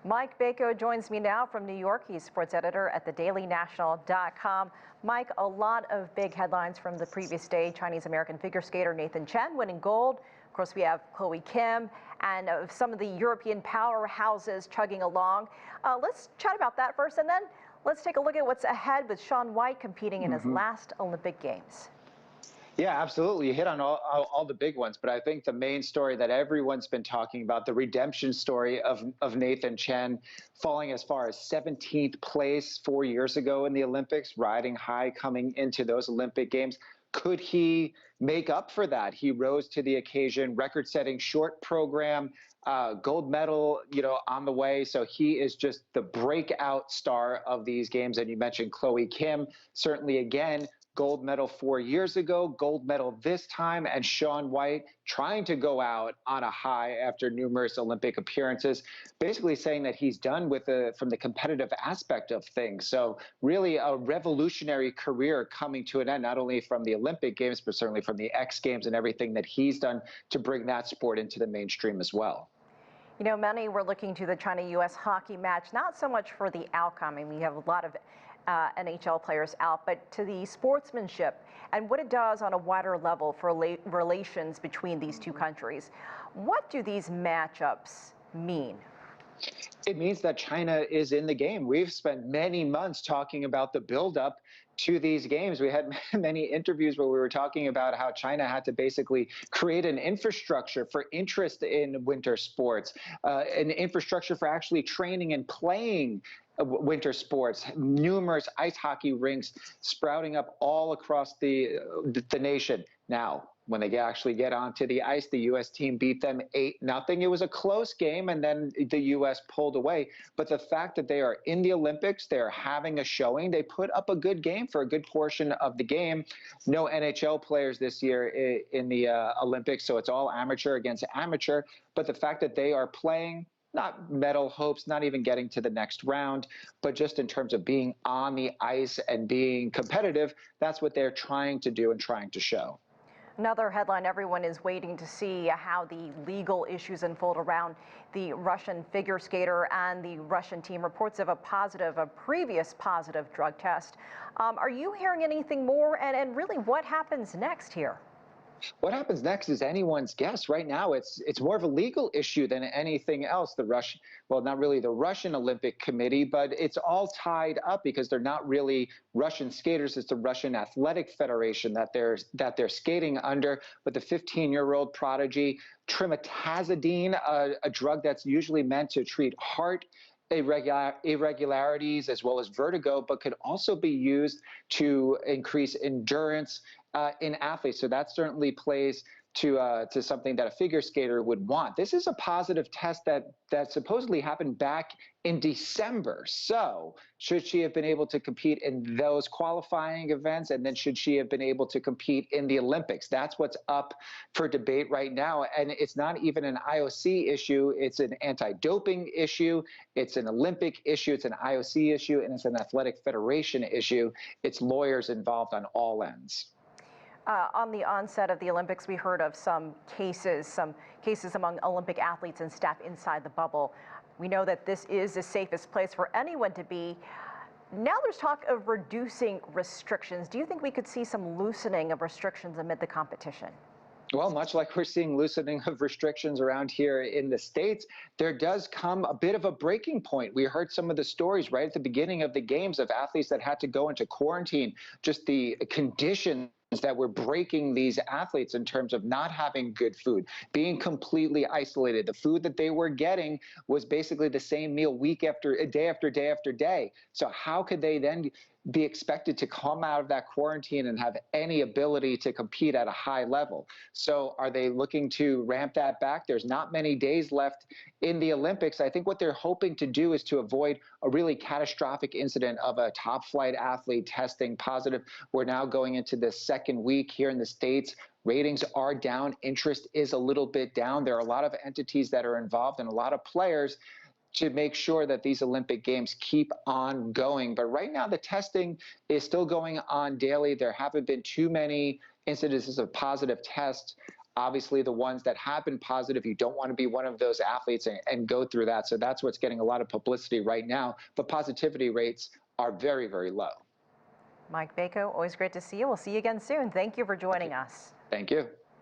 Mike Bako joins me now from New York. He's sports editor at thedailynational.com. Mike, a lot of big headlines from the previous day. Chinese-American figure skater Nathan Chen winning gold. Of course, we have Chloe Kim and some of the European powerhouses chugging along. Let's chat about that first, and then let's take a look at what's ahead with Shaun White competing in his last Olympic Games. Yeah, absolutely. You hit on all the big ones, but I think the main story that everyone's been talking about, the redemption story of Nathan Chen falling as far as 17th place 4 years ago in the Olympics, riding high coming into those Olympic Games. Could he make up for that? He rose to the occasion, record-setting short program, gold medal, on the way. So he is just the breakout star of these games. And you mentioned Chloe Kim, certainly again, gold medal 4 years ago, gold medal this time, and Shaun White trying to go out on a high after numerous Olympic appearances, basically saying that he's done from the competitive aspect of things. So really a revolutionary career coming to an end, not only from the Olympic Games, but certainly from the X Games and everything that he's done to bring that sport into the mainstream as well. You know, many were looking to the China-U.S. hockey match, not so much for the outcome. I mean, we have a lot of NHL players out, but to the sportsmanship and what it does on a wider level for relations between these two countries. What do these matchups mean? It means that China is in the game. We've spent many months talking about the buildup to these games. We had many interviews where we were talking about how China had to basically create an infrastructure for interest in winter sports, an infrastructure for actually training and playing winter sports, numerous ice hockey rinks sprouting up all across the nation. Now, when they actually get onto the ice, the U.S. team beat them 8-0. It was a close game, and then the U.S. pulled away. But the fact that they are in the Olympics, they're having a showing, they put up a good game for a good portion of the game. No NHL players this year in the Olympics, so it's all amateur against amateur. But the fact that they are playing, not medal hopes, not even getting to the next round, but just in terms of being on the ice and being competitive, that's what they're trying to do and trying to show. Another headline everyone is waiting to see how the legal issues unfold around the Russian figure skater and the Russian team. Reports of a previous positive drug test. Are you hearing anything more? And really, what happens next here? What happens next is anyone's guess. Right now, it's more of a legal issue than anything else. Well, not really the Russian Olympic Committee, but it's all tied up because they're not really Russian skaters. It's the Russian Athletic Federation that they're skating under. But the 15-year-old prodigy, trimetazidine, a drug that's usually meant to treat heart irregularities as well as vertigo, but could also be used to increase endurance in athletes. So that certainly plays to something that a figure skater would want. This is a positive test that supposedly happened back in December. So should she have been able to compete in those qualifying events? And then should she have been able to compete in the Olympics? That's what's up for debate right now. And it's not even an IOC issue. It's an anti-doping issue. It's an Olympic issue. It's an IOC issue. And it's an athletic federation issue. It's lawyers involved on all ends. On the onset of the Olympics, we heard of some cases among Olympic athletes and staff inside the bubble. We know that this is the safest place for anyone to be. Now there's talk of reducing restrictions. Do you think we could see some loosening of restrictions amid the competition? Well, much like we're seeing loosening of restrictions around here in the States, there does come a bit of a breaking point. We heard some of the stories right at the beginning of the games of athletes that had to go into quarantine, just the conditions that were breaking these athletes in terms of not having good food, being completely isolated. The food that they were getting was basically the same meal week after day after day after day. So how could they then be expected to come out of that quarantine and have any ability to compete at a high level? So are they looking to ramp that back? There's not many days left in the Olympics. I think what they're hoping to do is to avoid a really catastrophic incident of a top flight athlete testing positive. We're now going into the second week here in the States. Ratings are down. Interest is a little bit down. There are a lot of entities that are involved and a lot of players to make sure that these Olympic Games keep on going. But right now, the testing is still going on daily. There haven't been too many incidences of positive tests obviously the ones that have been positive, you don't want to be one of those athletes and go through that. So that's what's getting a lot of publicity right now. But positivity rates are very, very low. Mike Bako, always great to see you. We'll see you again soon. Thank you for joining us. Thank you.